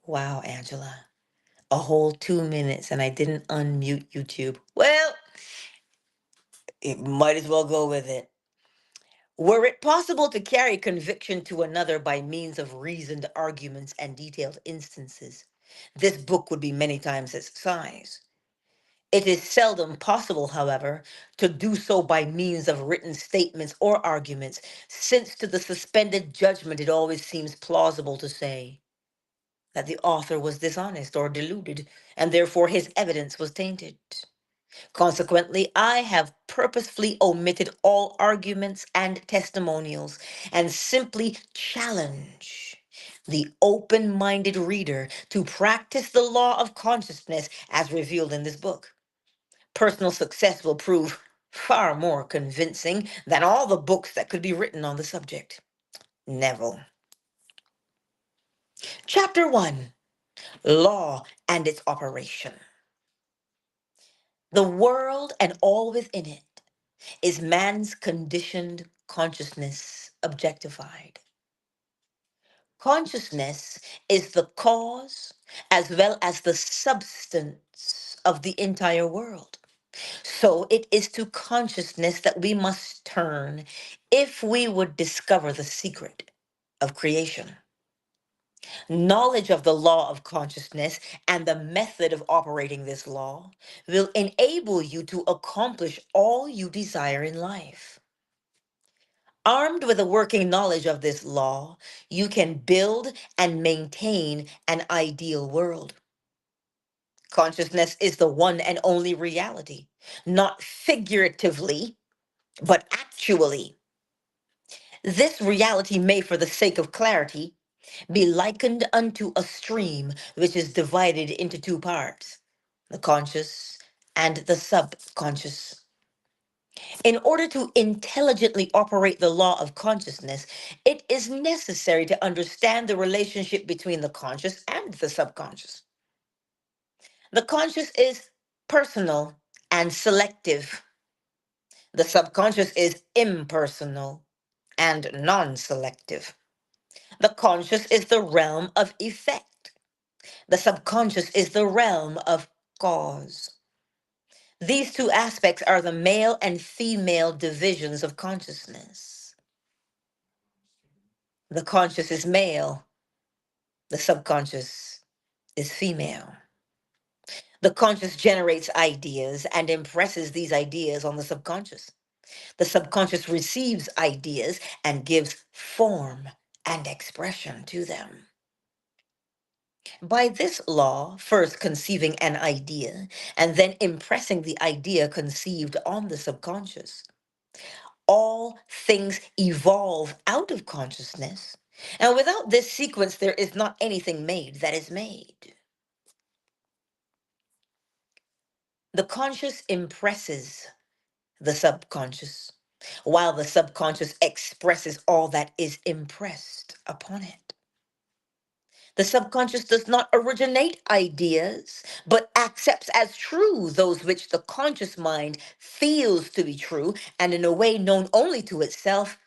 Wow, Angela. A whole 2 minutes and I didn't unmute YouTube. Well, it might as well go with it. Were it possible to carry conviction to another by means of reasoned arguments and detailed instances, this book would be many times its size. It is seldom possible, however, to do so by means of written statements or arguments, since to the suspended judgment it always seems plausible to say that the author was dishonest or deluded, and therefore his evidence was tainted. Consequently, I have purposefully omitted all arguments and testimonials and simply challenge the open minded reader to practice the law of consciousness as revealed in this book. Personal success will prove far more convincing than all the books that could be written on the subject. Neville. Chapter 1: Law and its Operation. The world and all within it is man's conditioned consciousness objectified. Consciousness is the cause as well as the substance of the entire world. So it is to consciousness that we must turn if we would discover the secret of creation. Knowledge of the law of consciousness and the method of operating this law will enable you to accomplish all you desire in life. Armed with a working knowledge of this law, you can build and maintain an ideal world. Consciousness is the one and only reality, not figuratively, but actually. This reality may, for the sake of clarity, be likened unto a stream which is divided into two parts, the conscious and the subconscious. In order to intelligently operate the law of consciousness, it is necessary to understand the relationship between the conscious and the subconscious. The conscious is personal and selective. The subconscious is impersonal and non selective. The conscious is the realm of effect. The subconscious is the realm of cause. These two aspects are the male and female divisions of consciousness. The conscious is male, the subconscious is female. The conscious generates ideas and impresses these ideas on the subconscious. The subconscious receives ideas and gives form and expression to them. By this law, first conceiving an idea and then impressing the idea conceived on the subconscious, all things evolve out of consciousness. And without this sequence, there is not anything made that is made. The conscious impresses the subconscious, while the subconscious expresses all that is impressed upon it. The subconscious does not originate ideas, but accepts as true those which the conscious mind feels to be true, and in a way known only to itself,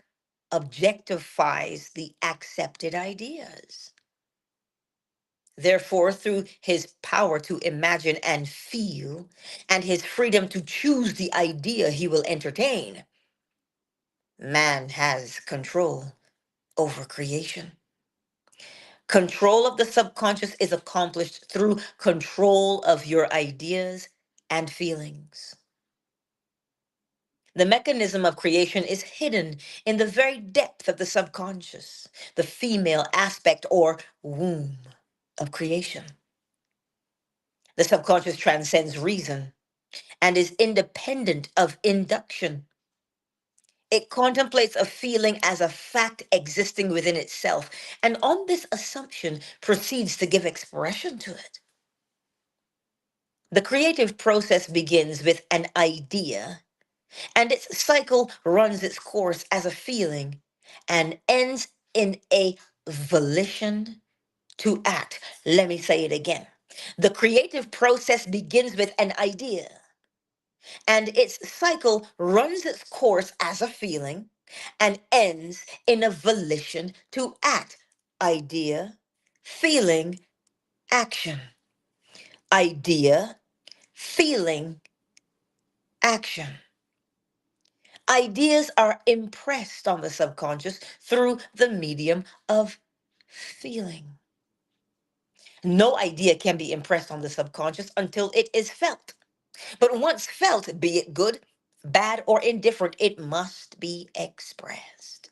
objectifies the accepted ideas. Therefore, through his power to imagine and feel, and his freedom to choose the idea he will entertain, man has control over creation. Control of the subconscious is accomplished through control of your ideas and feelings. The mechanism of creation is hidden in the very depth of the subconscious, the female aspect or womb of creation. The subconscious transcends reason and is independent of induction. It contemplates a feeling as a fact existing within itself, and on this assumption proceeds to give expression to it. The creative process begins with an idea, and its cycle runs its course as a feeling and ends in a volition to act. Let me say it again. The creative process begins with an idea, and its cycle runs its course as a feeling and ends in a volition to act. Idea, feeling, action, idea, feeling, action. Ideas are impressed on the subconscious through the medium of feeling. No idea can be impressed on the subconscious until it is felt. But once felt, be it good, bad, or indifferent, it must be expressed.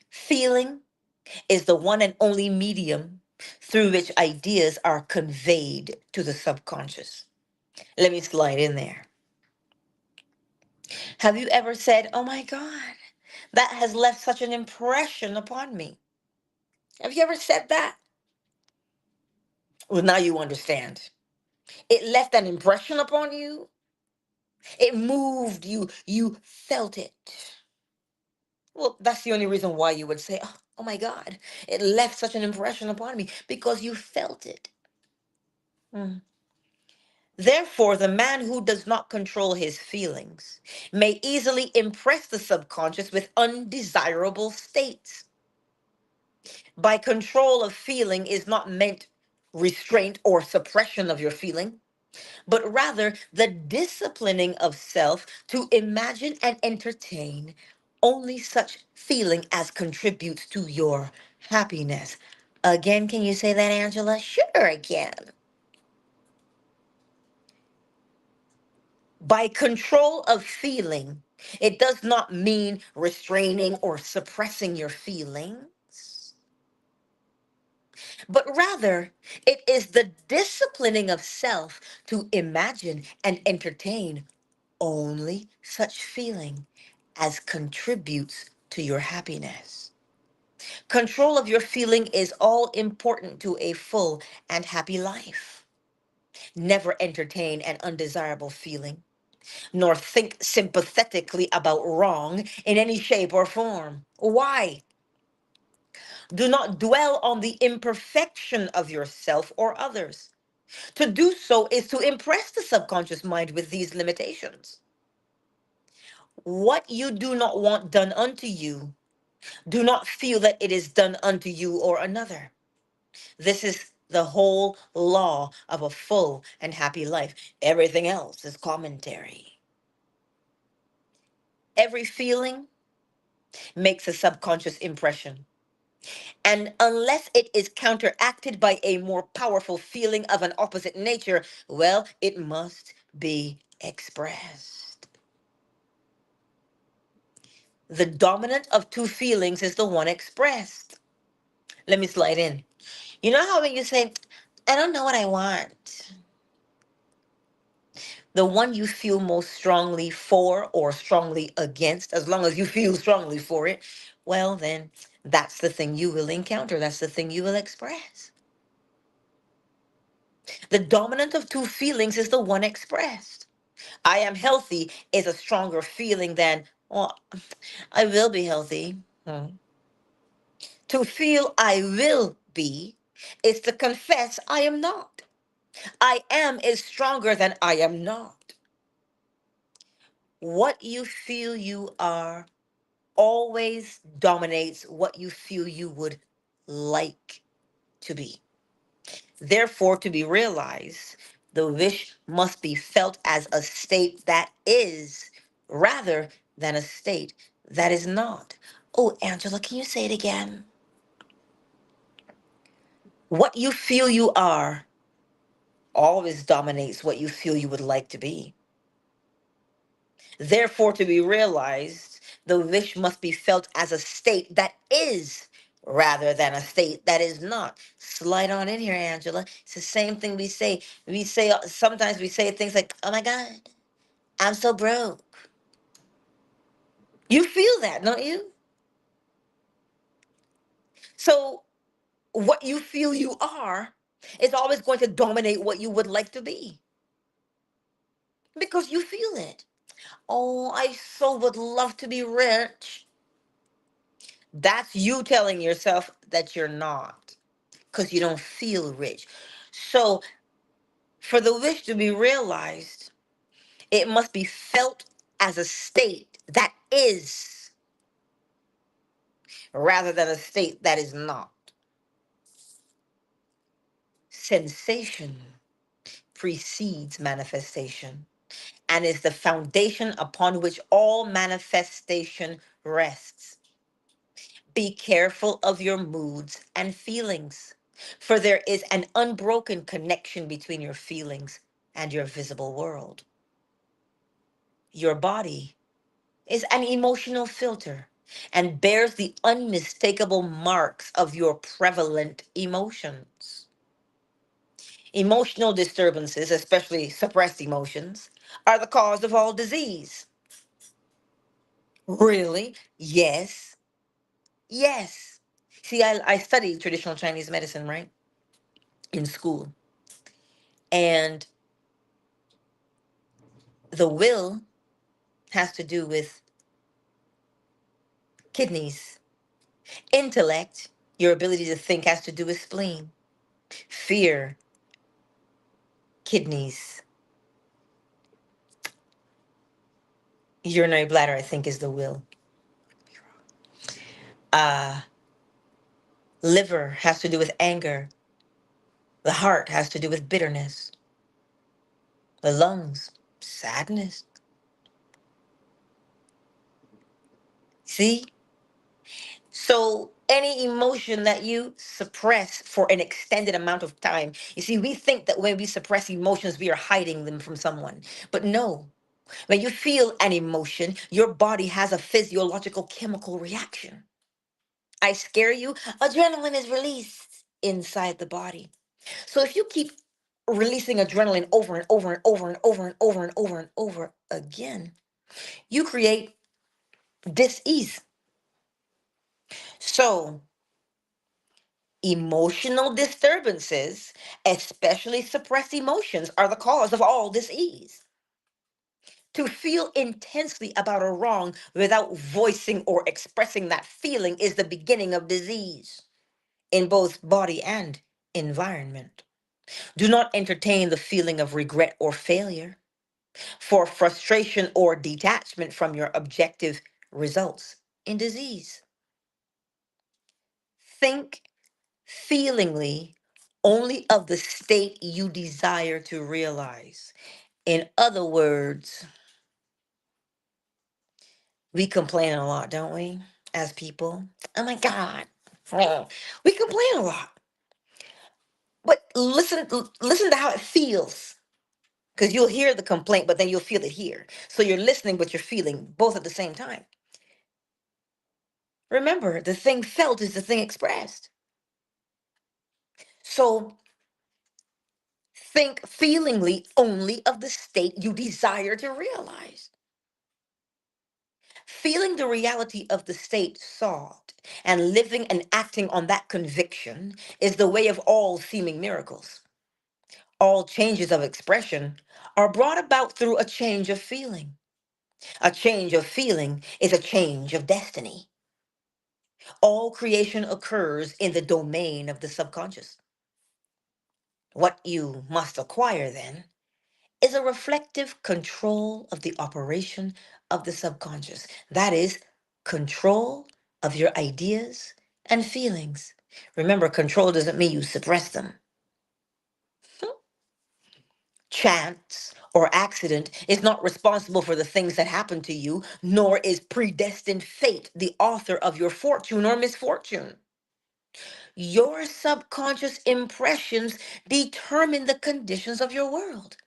Feeling is the one and only medium through which ideas are conveyed to the subconscious. Let me slide in there. Have you ever said, "Oh my God, that has left such an impression upon me"? Have you ever said that? Well, now you understand. It left an impression upon you. It moved you. You felt it. Well, that's the only reason why you would say, "Oh my God, it left such an impression upon me," because you felt it. Mm. Therefore, the man who does not control his feelings may easily impress the subconscious with undesirable states. By control of feeling is not meant restraint or suppression of your feeling, but rather the disciplining of self to imagine and entertain only such feeling as contributes to your happiness. Again, can you say that, Angela? Sure, again. By control of feeling, it does not mean restraining or suppressing your feelings, but rather it is the disciplining of self to imagine and entertain only such feeling as contributes to your happiness. Control of your feeling is all important to a full and happy life. Never entertain an undesirable feeling, nor think sympathetically about wrong in any shape or form. Why? Do not dwell on the imperfection of yourself or others. To do so is to impress the subconscious mind with these limitations. What you do not want done unto you, do not feel that it is done unto you or another. This is the whole law of a full and happy life. Everything else is commentary. Every feeling makes a subconscious impression. And unless it is counteracted by a more powerful feeling of an opposite nature, well, it must be expressed. The dominant of two feelings is the one expressed. Let me slide in. You know how when you say, "I don't know what I want," the one you feel most strongly for or strongly against, as long as you feel strongly for it, well, then that's the thing you will encounter. That's the thing you will express. The dominant of two feelings is the one expressed. "I am healthy" is a stronger feeling than, "Well, I will be healthy." Hmm. To feel "I will be" is to confess "I am not." "I am" is stronger than "I am not." What you feel you are always dominates what you feel you would like to be. Therefore, to be realized, the wish must be felt as a state that is rather than a state that is not. Oh, Angela, can you say it again? What you feel you are always dominates what you feel you would like to be. Therefore, to be realized, the wish must be felt as a state that is rather than a state that is not. Slide on in here, Angela. It's the same thing we say. Sometimes we say things like, "Oh my God, I'm so broke." You feel that, don't you? So, what you feel you are is always going to dominate what you would like to be because you feel it. "Oh, I so would love to be rich." That's you telling yourself that you're not because you don't feel rich. So, for the wish to be realized, it must be felt as a state that is rather than a state that is not. Sensation precedes manifestation and is the foundation upon which all manifestation rests. Be careful of your moods and feelings, for there is an unbroken connection between your feelings and your visible world. Your body is an emotional filter and bears the unmistakable marks of your prevalent emotions. Emotional disturbances, especially suppressed emotions, are the cause of all disease. Really? Yes. Yes. See, I studied traditional Chinese medicine, right? In school. And the will has to do with kidneys. Intellect, your ability to think, has to do with spleen. Fear, kidneys. Urinary bladder, I think, is the will. Uh, Liver has to do with anger. The heart has to do with bitterness. The lungs, sadness. See? So any emotion that you suppress for an extended amount of time, you see, we think that when we suppress emotions, we are hiding them from someone. But no, when you feel an emotion, your body has a physiological chemical reaction. I scare you, adrenaline is released inside the body. So if you keep releasing adrenaline over and over and over and over and over and over and over again, you create dis-ease. So emotional disturbances, especially suppressed emotions, are the cause of all dis-ease. To feel intensely about a wrong without voicing or expressing that feeling is the beginning of disease in both body and environment. Do not entertain the feeling of regret or failure, for frustration or detachment from your objective results in disease. Think feelingly only of the state you desire to realize. In other words, we complain a lot, don't we, as people? Oh my God. We complain a lot. But listen to how it feels. Because you'll hear the complaint, but then you'll feel it here. So you're listening, but you're feeling both at the same time. Remember, the thing felt is the thing expressed. So think feelingly only of the state you desire to realize. Feeling the reality of the state sought and living and acting on that conviction is the way of all seeming miracles. All changes of expression are brought about through a change of feeling. A change of feeling is a change of destiny. All creation occurs in the domain of the subconscious. What you must acquire then is a reflective control of the operation of the subconscious. That is, control of your ideas and feelings. Remember, control doesn't mean you suppress them. Chance or accident is not responsible for the things that happen to you, nor is predestined fate the author of your fortune or misfortune. Your subconscious impressions determine the conditions of your world.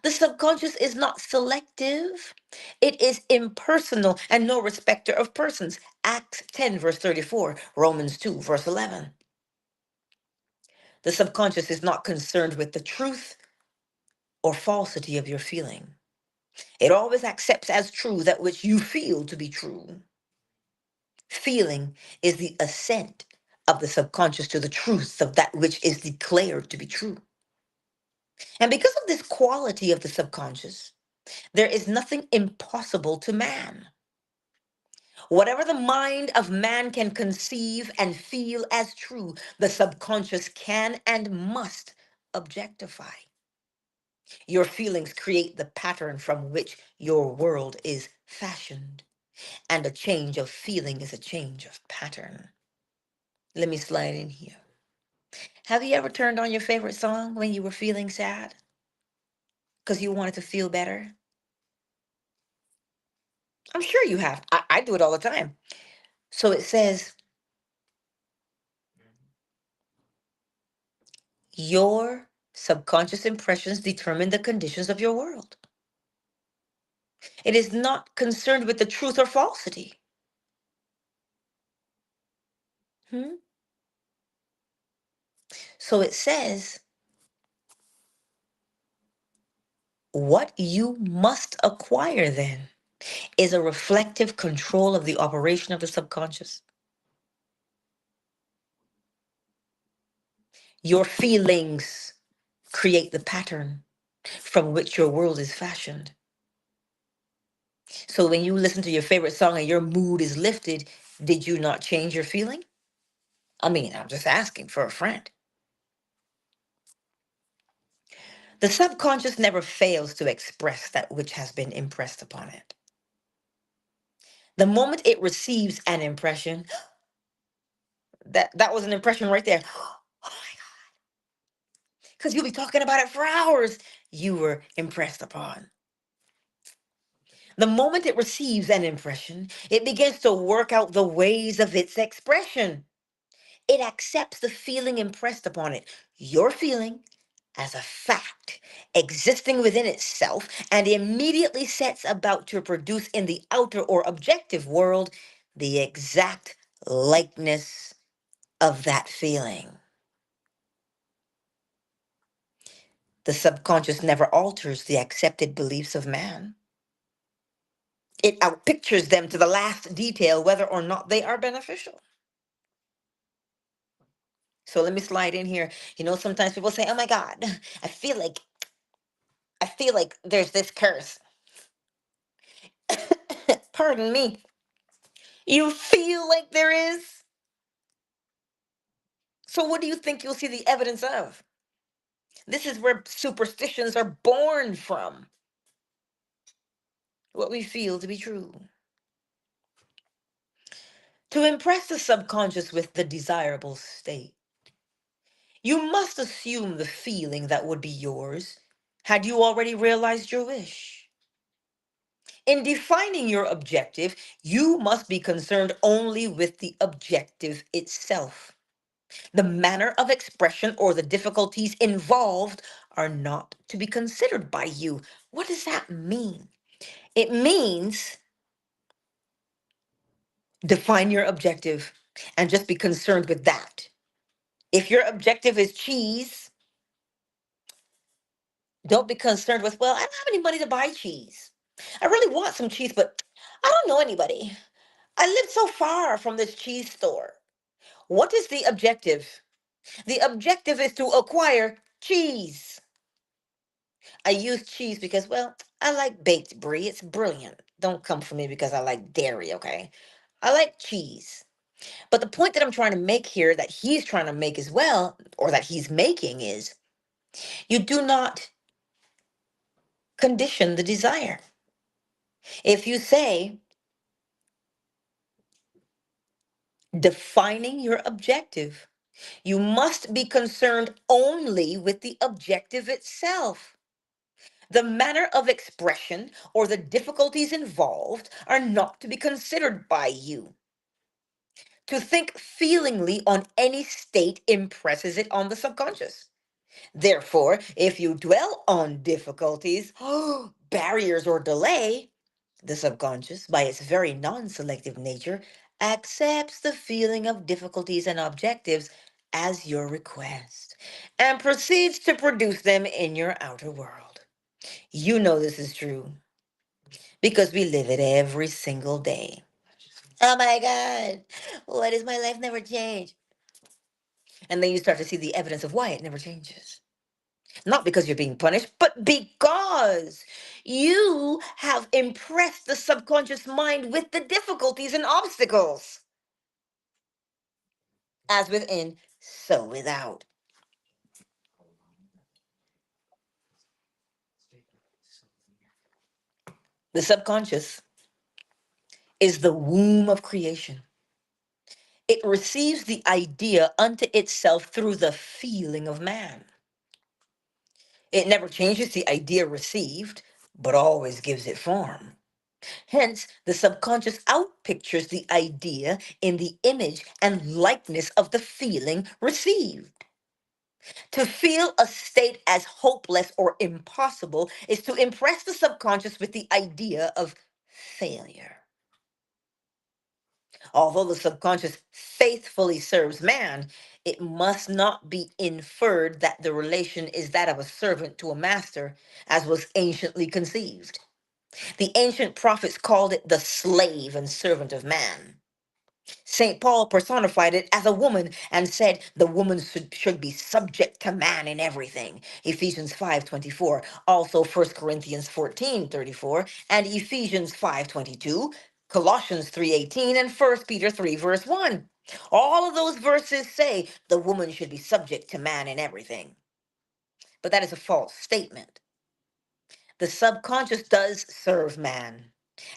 The subconscious is not selective. It is impersonal and no respecter of persons. Acts 10, verse 34, Romans 2, verse 11. The subconscious is not concerned with the truth or falsity of your feeling. It always accepts as true that which you feel to be true. Feeling is the assent of the subconscious to the truth of that which is declared to be true. And because of this quality of the subconscious, there is nothing impossible to man. Whatever the mind of man can conceive and feel as true, the subconscious can and must objectify. Your feelings create the pattern from which your world is fashioned, and a change of feeling is a change of pattern. Let me slide in here. Have you ever turned on your favorite song when you were feeling sad because you wanted to feel better? I'm sure you have. I do it all the time. So it says, your subconscious impressions determine the conditions of your world. It is not concerned with the truth or falsity. Hmm? So it says, what you must acquire then is a reflective control of the operation of the subconscious. Your feelings create the pattern from which your world is fashioned. So when you listen to your favorite song and your mood is lifted, did you not change your feeling? I mean, I'm just asking for a friend. The subconscious never fails to express that which has been impressed upon it. The moment it receives an impression, that was an impression right there. Oh my God, because you'll be talking about it for hours. You were impressed upon. The moment it receives an impression, it begins to work out the ways of its expression. It accepts the feeling impressed upon it, your feeling, as a fact existing within itself, and immediately sets about to produce in the outer or objective world the exact likeness of that feeling. The subconscious never alters the accepted beliefs of man. It outpictures them to the last detail, whether or not they are beneficial. So let me slide in here. Sometimes people say, "Oh my God, I feel like there's this curse." Pardon me. You feel like there is? So what do you think you'll see the evidence of? This is where superstitions are born from. What we feel to be true. To impress the subconscious with the desirable state, you must assume the feeling that would be yours had you already realized your wish. In defining your objective, you must be concerned only with the objective itself. The manner of expression or the difficulties involved are not to be considered by you. What does that mean? It means define your objective and just be concerned with that. If your objective is cheese, don't be concerned with, well, I don't have any money to buy cheese. I really want some cheese, but I don't know anybody. I live so far from this cheese store. What is the objective? The objective is to acquire cheese. I use cheese because, well, I like baked brie. It's brilliant. Don't come for me because I like dairy, okay? I like cheese. But the point that I'm trying to make here, that he's trying to make as well, or that he's making, is you do not condition the desire. If you say, defining your objective, you must be concerned only with the objective itself. The manner of expression or the difficulties involved are not to be considered by you. To think feelingly on any state impresses it on the subconscious. Therefore, if you dwell on difficulties, barriers, or delay, the subconscious, by its very non selective nature, accepts the feeling of difficulties and objectives as your request and proceeds to produce them in your outer world. You know this is true because we live it every single day. Oh my God, why does my life never change? And then you start to see the evidence of why it never changes. Not because you're being punished, but because you have impressed the subconscious mind with the difficulties and obstacles. As within, so without. The subconscious is the womb of creation. It receives the idea unto itself through the feeling of man. It never changes the idea received, but always gives it form. Hence, the subconscious outpictures the idea in the image and likeness of the feeling received. To feel a state as hopeless or impossible is to impress the subconscious with the idea of failure. Although the subconscious faithfully serves man, it must not be inferred that the relation is that of a servant to a master, as was anciently conceived. The ancient prophets called it the slave and servant of man. St. Paul personified it as a woman and said the woman should be subject to man in everything. Ephesians 5:24, also 1 Corinthians 14:34, and Ephesians 5:22, Colossians 3:18, and 1 Peter 3 verse 1. All of those verses say the woman should be subject to man in everything. But that is a false statement. The subconscious does serve man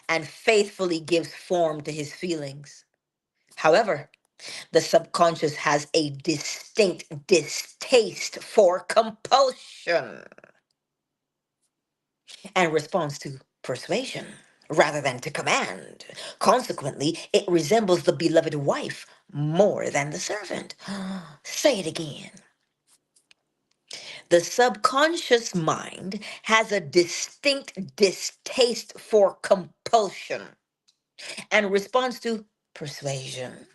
and faithfully gives form to his feelings. However, the subconscious has a distinct distaste for compulsion and responds to persuasion rather than to command. Consequently, it resembles the beloved wife more than the servant. Say it again. The subconscious mind has a distinct distaste for compulsion and responds to persuasion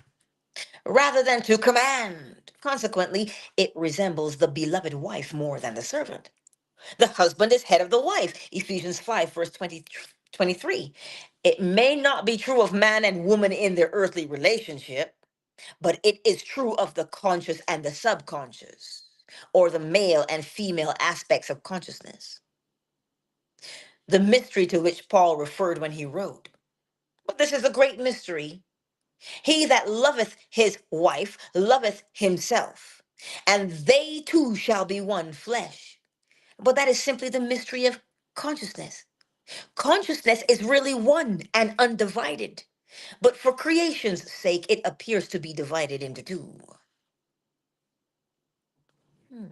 rather than to command. Consequently, it resembles the beloved wife more than the servant. The husband is head of the wife, Ephesians 5, verse 23. It may not be true of man and woman in their earthly relationship, but it is true of the conscious and the subconscious, or the male and female aspects of consciousness. The mystery to which Paul referred when he wrote, but this is a great mystery. He that loveth his wife loveth himself, and they two shall be one flesh. But that is simply the mystery of consciousness. Consciousness is really one and undivided, but for creation's sake, it appears to be divided into two. Hmm.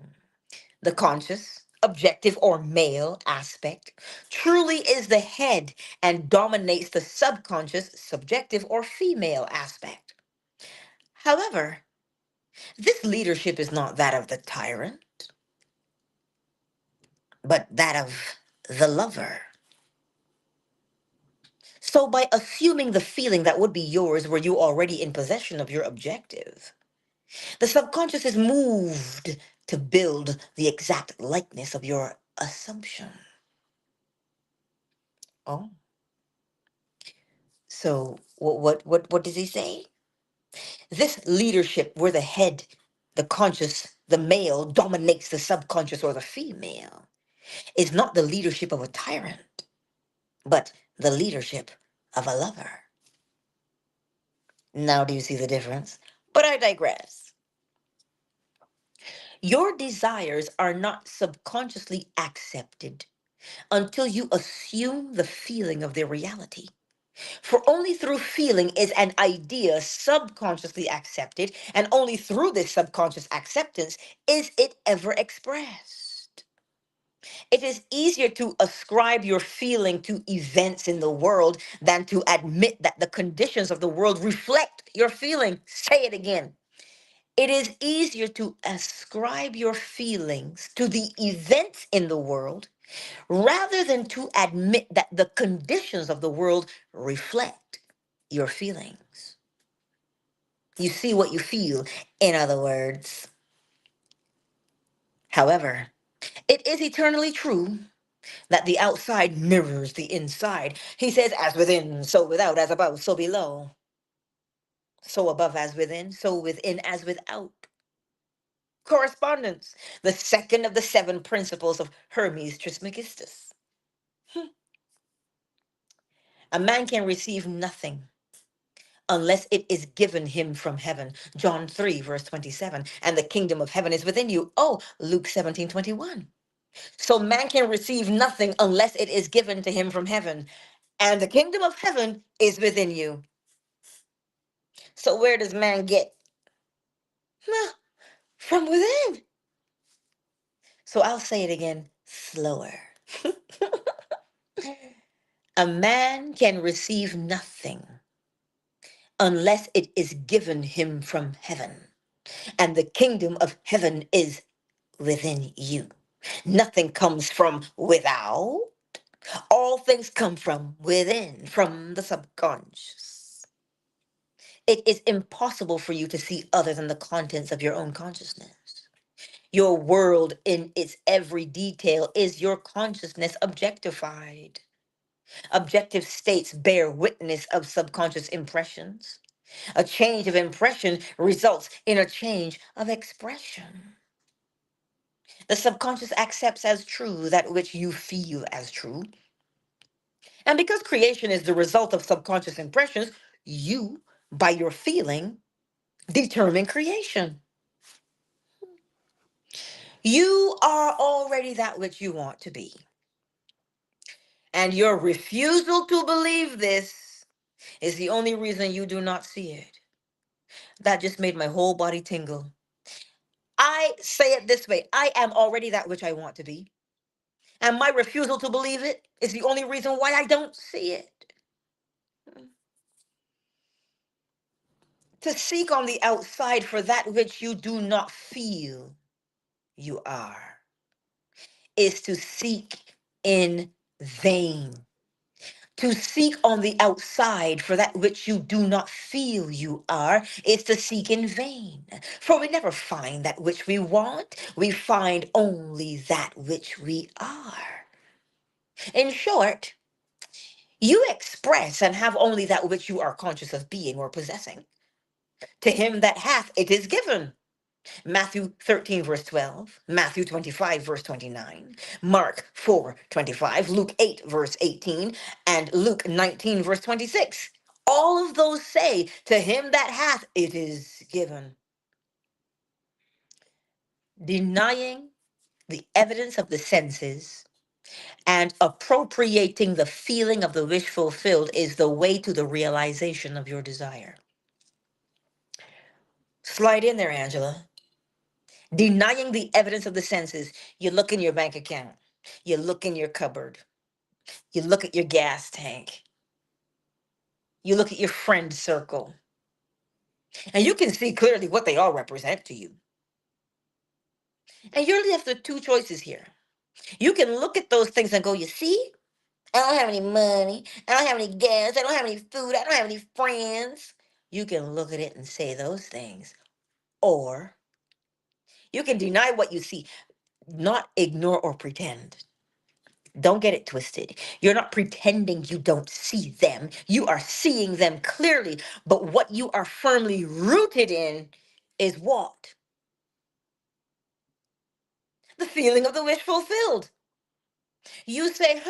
The conscious, objective, or male aspect truly is the head and dominates the subconscious, subjective, or female aspect. However, this leadership is not that of the tyrant, but that of the lover. So, by assuming the feeling that would be yours were you already in possession of your objective, the subconscious is moved to build the exact likeness of your assumption. Oh, so what does he say? This leadership where the head, the conscious, the male dominates the subconscious or the female is not the leadership of a tyrant, but the leadership of a lover. Now, do you see the difference? But I digress. Your desires are not subconsciously accepted until you assume the feeling of their reality. For only through feeling is an idea subconsciously accepted, and only through this subconscious acceptance is it ever expressed. It is easier to ascribe your feeling to events in the world than to admit that the conditions of the world reflect your feeling. Say it again. It is easier to ascribe your feelings to the events in the world rather than to admit that the conditions of the world reflect your feelings. You see what you feel, in other words. However, it is eternally true that the outside mirrors the inside. He says, as within, so without, as above, so below. So above as within, so within as without. Correspondence, the second of the seven principles of Hermes Trismegistus. A man can receive nothing unless it is given him from heaven. John 3, verse 27. And the kingdom of heaven is within you. Oh, Luke 17:21. So man can receive nothing unless it is given to him from heaven. And the kingdom of heaven is within you. So where does man get? Nah, from within. So I'll say it again slower. A man can receive nothing unless it is given him from heaven. And the kingdom of heaven is within you. Nothing comes from without. All things come from within, from the subconscious. It is impossible for you to see other than the contents of your own consciousness. Your world in its every detail is your consciousness objectified. Objective states bear witness of subconscious impressions. A change of impression results in a change of expression. The subconscious accepts as true that which you feel as true. And because creation is the result of subconscious impressions, you, by your feeling, determine creation. You are already that which you want to be. And your refusal to believe this is the only reason you do not see it. That just made my whole body tingle. I say it this way: I am already that which I want to be. And my refusal to believe it is the only reason why I don't see it. To seek on the outside for that which you do not feel you are is to seek in vain. To seek on the outside for that which you do not feel you are is to seek in vain. For we never find that which we want, we find only that which we are. In short, you express and have only that which you are conscious of being or possessing. To him that hath, it is given. Matthew 13, verse 12, Matthew 25, verse 29, Mark 4, 25, Luke 8, verse 18, and Luke 19, verse 26. All of those say, to him that hath, it is given. Denying the evidence of the senses and appropriating the feeling of the wish fulfilled is the way to the realization of your desire. Slide in there, Angela. Denying the evidence of the senses. You look in your bank account. You look in your cupboard. You look at your gas tank. You look at your friend circle. And you can see clearly what they all represent to you. And you're left with two choices here. You can look at those things and go, you see, I don't have any money. I don't have any gas. I don't have any food. I don't have any friends. You can look at it and say those things. Or you can deny what you see, not ignore or pretend. Don't get it twisted. You're not pretending you don't see them. You are seeing them clearly. But what you are firmly rooted in is what? The feeling of the wish fulfilled. You say,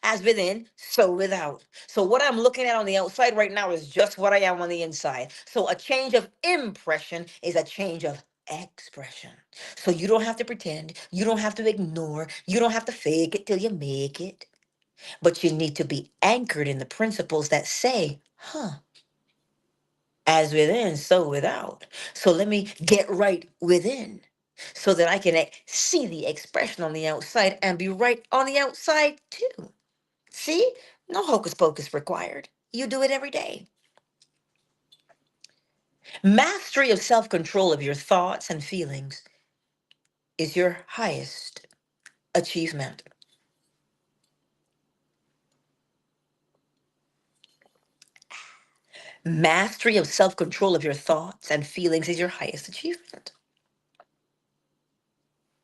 as within, so without. So what I'm looking at on the outside right now is just what I am on the inside. So a change of impression is a change of expression. So you don't have to pretend. You don't have to ignore. You don't have to fake it till you make it. But you need to be anchored in the principles that say, as within, so without. So let me get right within so that I can see the expression on the outside and be right on the outside too. See? No hocus pocus required. You do it every day. Mastery of self control of your thoughts and feelings is your highest achievement. Mastery of self control of your thoughts and feelings is your highest achievement.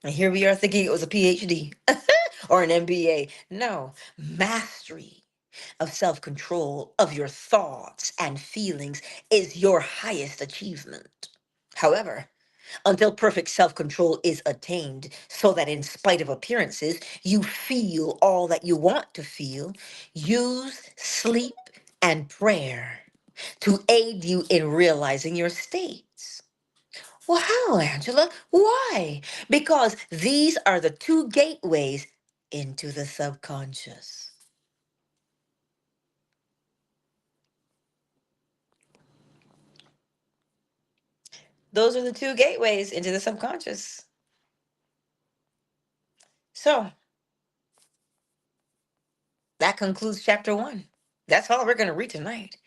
And here we are thinking it was a PhD or an MBA. No, mastery of self control of your thoughts and feelings is your highest achievement. However, until perfect self control is attained, so that in spite of appearances, you feel all that you want to feel, use sleep and prayer to aid you in realizing your states. Well, how, Angela? Why? Because these are the two gateways into the subconscious. Those are the two gateways into the subconscious. So that concludes chapter one. That's all we're going to read tonight.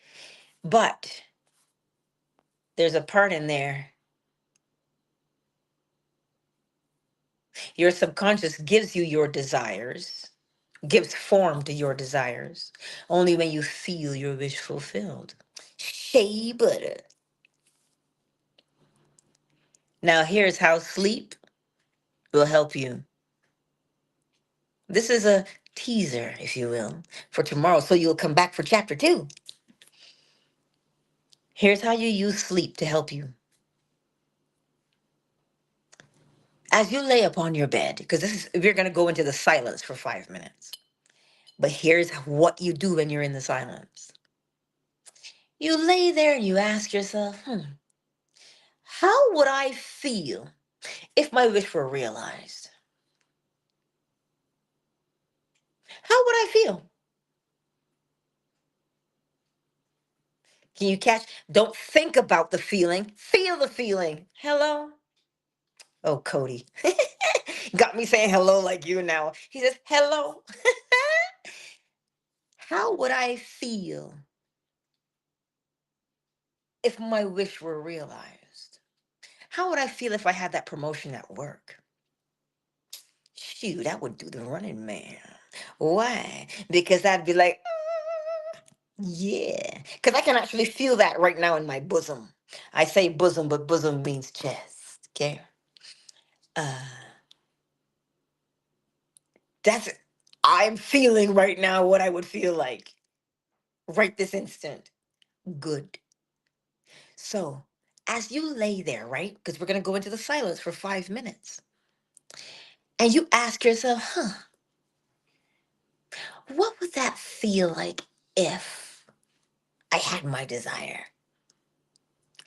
But there's a part in there. Your subconscious gives you your desires, gives form to your desires, only when you feel your wish fulfilled. Shea butter. Now, here's how sleep will help you. This is a teaser, if you will, for tomorrow, so you'll come back for chapter two. Here's how you use sleep to help you. As you lay upon your bed, because we're going to go into the silence for 5 minutes. But here's what you do when you're in the silence. You lay there and you ask yourself, how would I feel if my wish were realized? How would I feel? Can you catch? Don't think about the feeling. Feel the feeling. Hello? Oh, Cody. Got me saying hello like you now. He says, hello. How would I feel if my wish were realized? How would I feel if I had that promotion at work? Shoot, I would do the running man. Why? Because I'd be like, yeah. Because I can actually feel that right now in my bosom. I say bosom, but bosom means chest. Okay. Uh, that's I'm feeling right now what I would feel like right this instant. Good. So as you lay there, right? Because we're gonna go into the silence for 5 minutes. And you ask yourself, what would that feel like if I had my desire?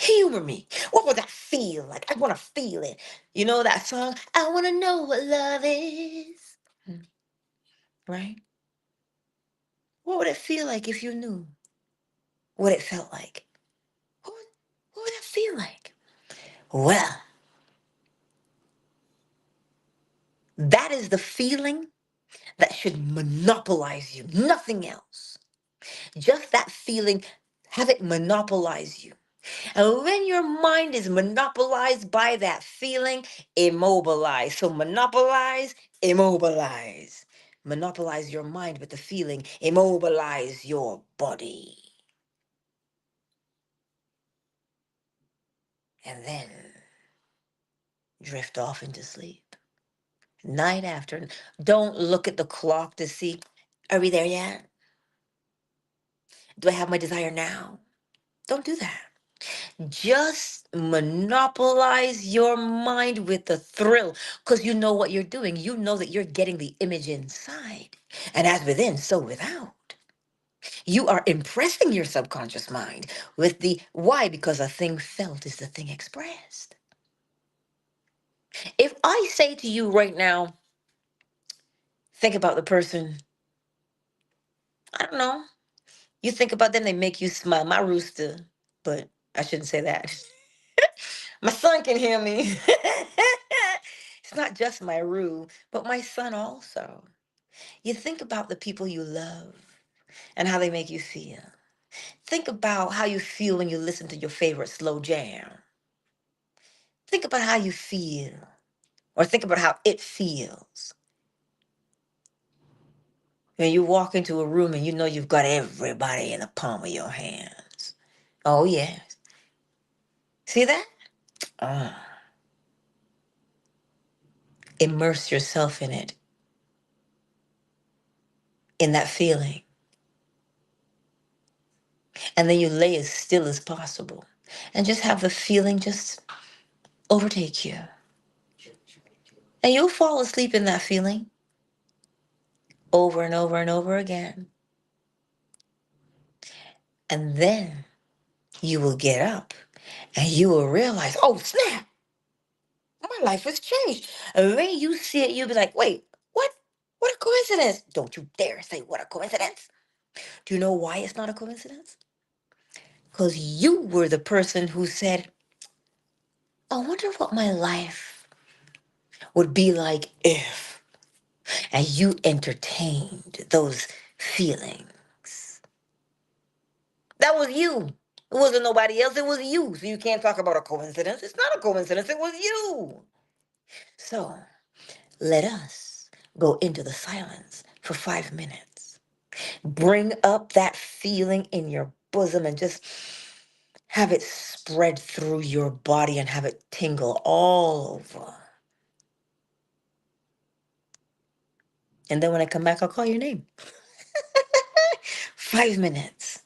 Humor me. What would that feel like? I want to feel it. You know that song? I want to know what love is. Right? What would it feel like if you knew what it felt like? What would that feel like? Well, that is the feeling that should monopolize you, nothing else. Just that feeling, have it monopolize you. And when your mind is monopolized by that feeling, immobilize. So monopolize, immobilize. Monopolize your mind with the feeling, immobilize your body. And then drift off into sleep. Night after. Don't look at the clock to see, are we there yet? Do I have my desire now? Don't do that. Just monopolize your mind with the thrill because you know what you're doing. You know that you're getting the image inside. And as within, so without. You are impressing your subconscious mind with the why, because a thing felt is the thing expressed. If I say to you right now, think about the person, I don't know, you think about them, they make you smile. My rooster, but I shouldn't say that. My son can hear me. It's not just my Rue, but my son also. You think about the people you love and how they make you feel. Think about how you feel when you listen to your favorite slow jam. Think about how you feel, or think about how it feels when you walk into a room and you know you've got everybody in the palm of your hands. Oh, yes. See that? Ah, immerse yourself in it, in that feeling. And then you lay as still as possible and just have the feeling just overtake you. And you'll fall asleep in that feeling over and over and over again. And then you will get up and you will realize, oh, snap, my life has changed. And when you see it, you'll be like, wait, what? What a coincidence. Don't you dare say what a coincidence. Do you know why it's not a coincidence? Because you were the person who said, I wonder what my life would be like if, and you entertained those feelings. That was you. It wasn't nobody else. It was you. So you can't talk about a coincidence. It's not a coincidence. It was you. So let us go into the silence for 5 minutes. Bring up that feeling in your bosom and just have it spread through your body and have it tingle all over. And then when I come back, I'll call your name. 5 minutes.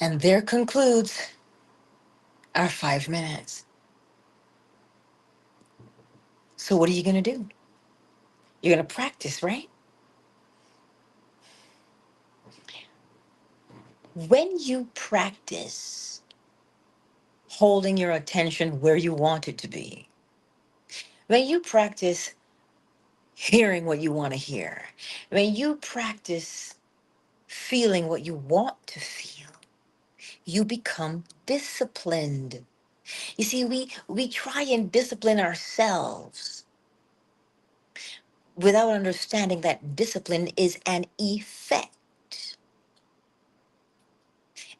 And there concludes our 5 minutes. So, what are you going to do? You're going to practice, right? When you practice holding your attention where you want it to be, when you practice hearing what you want to hear, when you practice feeling what you want to feel, you become disciplined. You see, we try and discipline ourselves without understanding that discipline is an effect.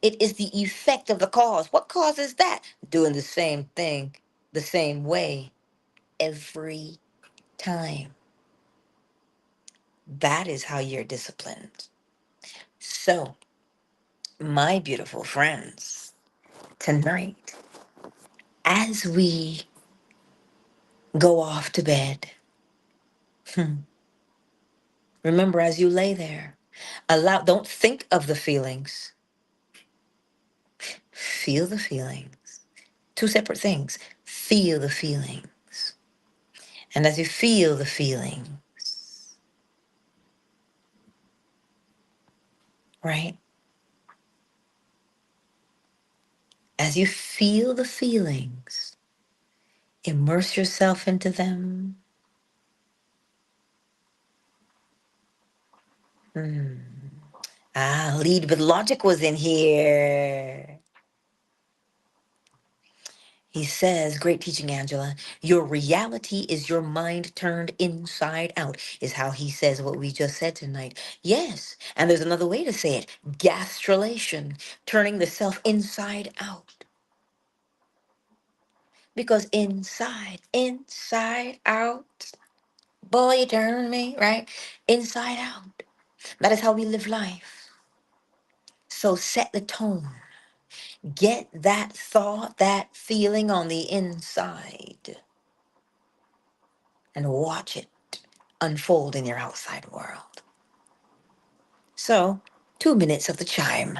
It is the effect of the cause. What causes that? Doing the same thing the same way every time. That is how you're disciplined. So, my beautiful friends, tonight, as we go off to bed, remember as you lay there, don't think of the feelings, feel the feelings. Two separate things. Feel the feelings. And as you feel the feeling, right? As you feel the feelings, immerse yourself into them. Hmm. Ah, Lead with Logic was in here. He says, great teaching, Angela. Your reality is your mind turned inside out, is how he says what we just said tonight. Yes, and there's another way to say it, gastrulation, turning the self inside out. Because inside out, boy, you turn me, right? Inside out. That is how we live life. So set the tone. Get that thought, that feeling on the inside, and watch it unfold in your outside world. So, 2 minutes of the chime.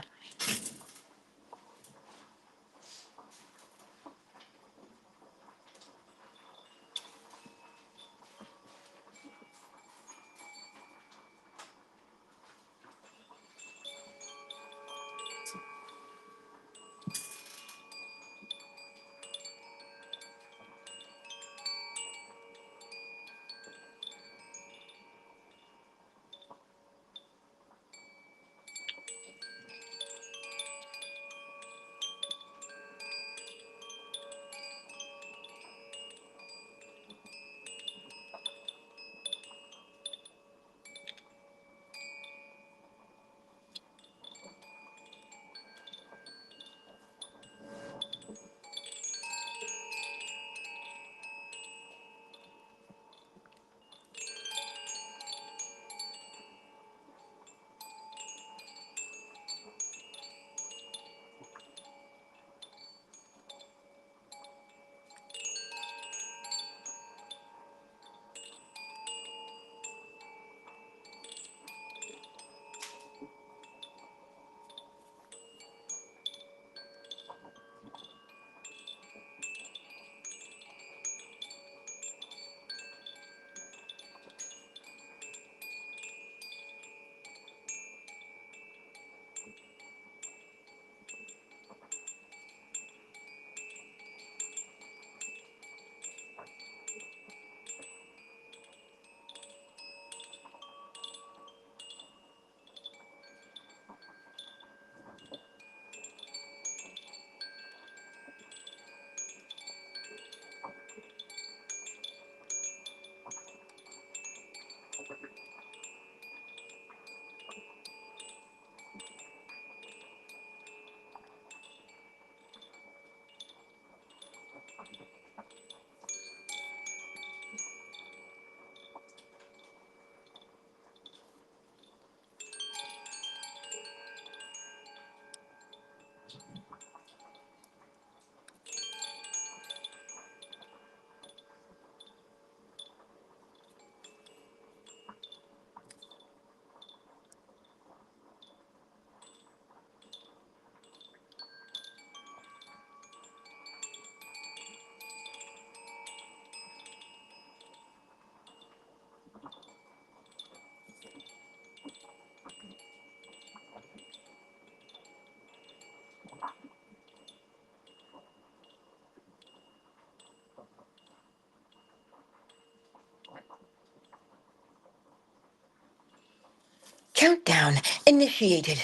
Countdown initiated.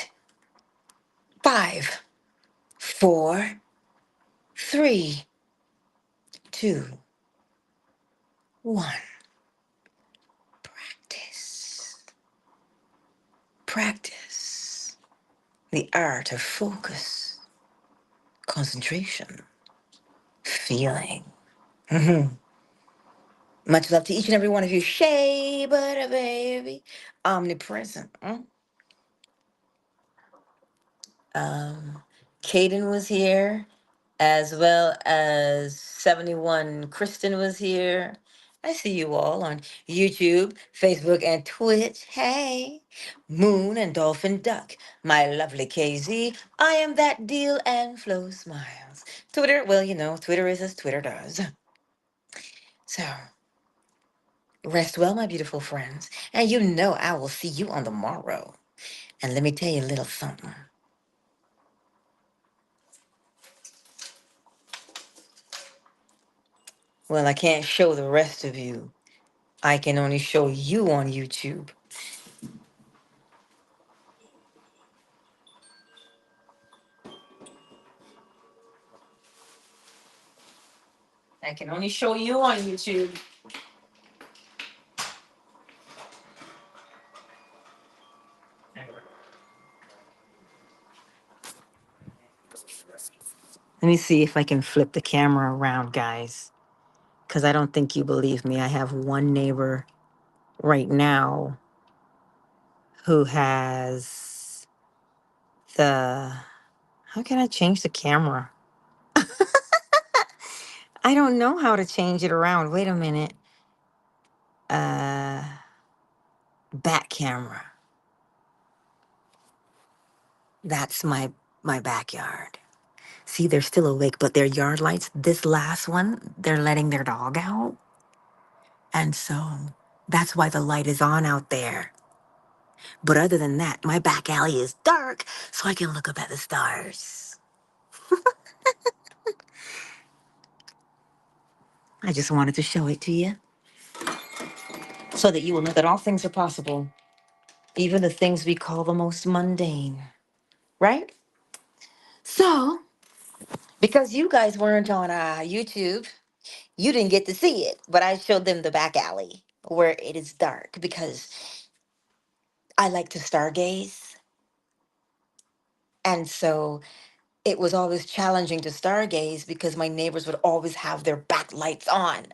5, 4, 3, 2, 1. Practice. Practice the art of focus, concentration, feeling. Mhm. Much love to each and every one of you. Shea butter, baby. Omnipresent. Um, Caden was here, as well as 71 Kristen was here. I see you all on YouTube, Facebook, and Twitch. Hey, Moon and Dolphin Duck, my lovely KZ. I am that deal and Flow Smiles. Twitter, well, you know, Twitter is as Twitter does. So, rest well, my beautiful friends. And you know I will see you on the morrow. And let me tell you a little something. Well, I can't show the rest of you. I can only show you on YouTube. I can only show you on YouTube. Let me see if I can flip the camera around, guys. Because I don't think you believe me. I have one neighbor right now who has the. How can I change the camera? I don't know how to change it around. Wait a minute. Uh, Back camera. That's my backyard. See, they're still awake, but their yard lights, this last one, they're letting their dog out. And so that's why the light is on out there. But other than that, my back alley is dark, so I can look up at the stars. I just wanted to show it to you so that you will know that all things are possible, even the things we call the most mundane, right? So, because you guys weren't on YouTube, you didn't get to see it, but I showed them the back alley where it is dark because I like to stargaze. And so it was always challenging to stargaze because my neighbors would always have their back lights on.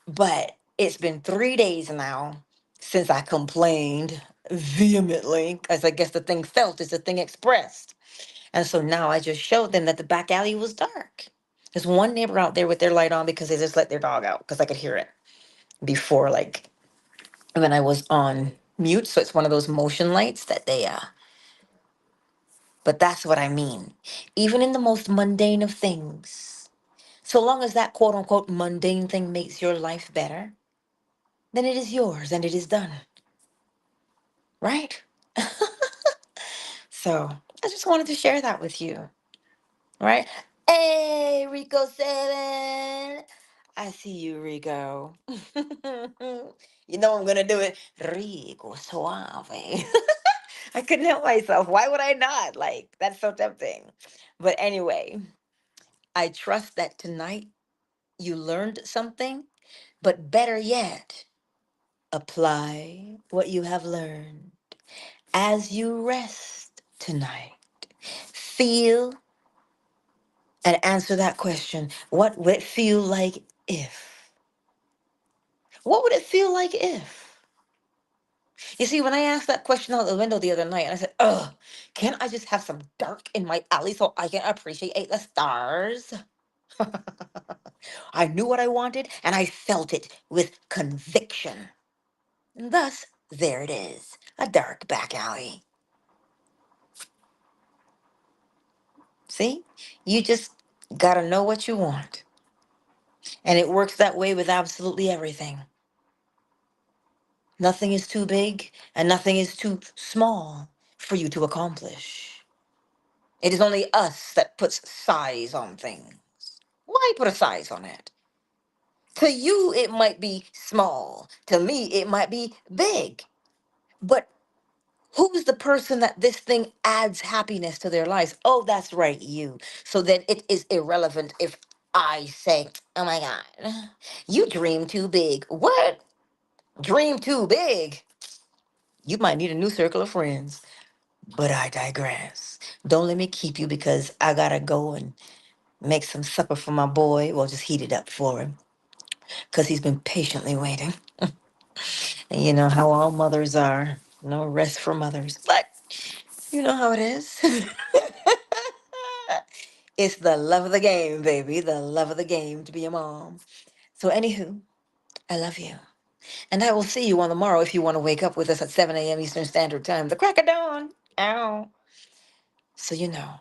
But it's been 3 days now since I complained vehemently, as I guess the thing felt is the thing expressed. And so now I just showed them that the back alley was dark. There's one neighbor out there with their light on because they just let their dog out because I could hear it before, like when I was on mute. So it's one of those motion lights that but that's what I mean. Even in the most mundane of things, so long as that quote unquote mundane thing makes your life better, then it is yours and it is done, right? So I just wanted to share that with you, right? Hey, Rico 7. I see you, Rico. You know I'm gonna do it. Rico Suave. I couldn't help myself. Why would I not? Like, that's so tempting. But anyway, I trust that tonight you learned something, but better yet, apply what you have learned as you rest tonight. Feel and answer that question. What would it feel like if? What would it feel like if? You see, when I asked that question out the window the other night, and I said, ugh, can't I just have some dark in my alley so I can appreciate the stars? I knew what I wanted and I felt it with conviction. And thus, there it is, a dark back alley. See? You just gotta know what you want. And it works that way with absolutely everything. Nothing is too big and nothing is too small for you to accomplish. It is only us that puts size on things. Why put a size on it? To you, it might be small. To me, it might be big. But Who's the person that this thing adds happiness to their lives? Oh, that's right, you. So then it is irrelevant if I say, oh my God, you dream too big. What? Dream too big? You might need a new circle of friends. But I digress. Don't let me keep you because I gotta go and make some supper for my boy. Well, just heat it up for him because he's been patiently waiting. And you know how all mothers are. No rest for mothers. But you know how it is. It's the love of the game, baby. The love of the game to be a mom. So, anywho, I love you. And I will see you on the morrow if you want to wake up with us at 7 a.m. Eastern Standard Time. The crack of dawn. Ow. So, you know.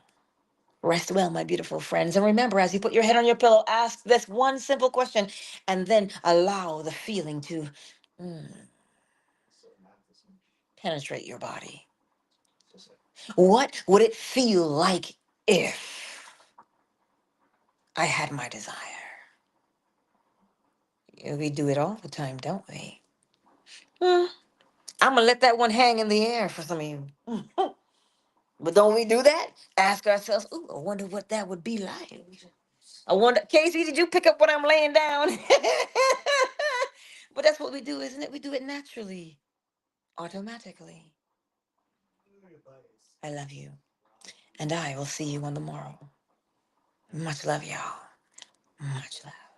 Rest well, my beautiful friends. And remember, as you put your head on your pillow, ask this one simple question and then allow the feeling to mm, penetrate your body. What would it feel like if I had my desire? Yeah, we do it all the time, don't we? Hmm, I'm going to let that one hang in the air for some of you. But don't we do that? Ask ourselves, ooh, I wonder what that would be like. I wonder, Casey, did you pick up what I'm laying down? But that's what we do, isn't it? We do it naturally, automatically. I love you. And I will see you on the morrow. Much love, y'all. Much love.